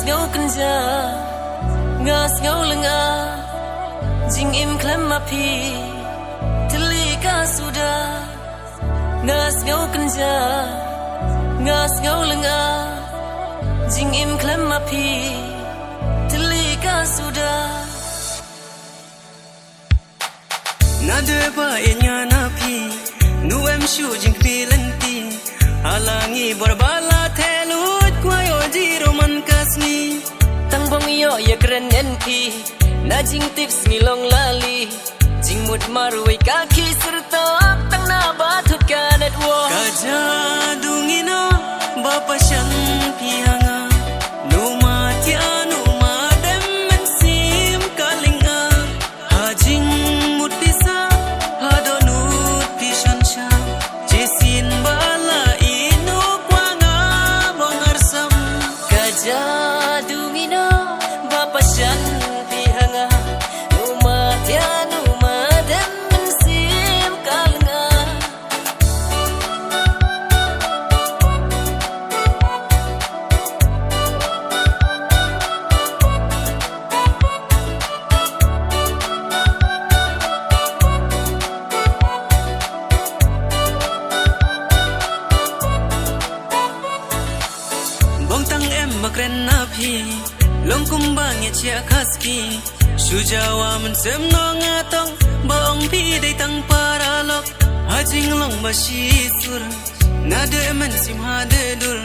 ngau kenja ngas ngau lenga jing im klem api telika sudah ngas ngau kenja ngas ngau lenga jing im klem api telika sudah nade ba enya napi nu em shu jing pilenti halangi borbala thelut kwayo jiro man kasni tang bong yo ye kren enpi na jing tips ngilong lali jing mut marwai kaki serta tang na batut kanet wo kaja dungina bapa shan pihanga numa tia numa dem men sim kalinga hajing mut pisa hadonut pishan sha jesin bala inu kwanga bongarsam kaja dungina bapa shan pihanga numa tia numa dem men sim kalinga bong tang em makren na phi long kumbang ye chia khaski sujawa man sem no nga tong bong phi dei tang paralok hajing long ba shi sur na de man sim ha de dur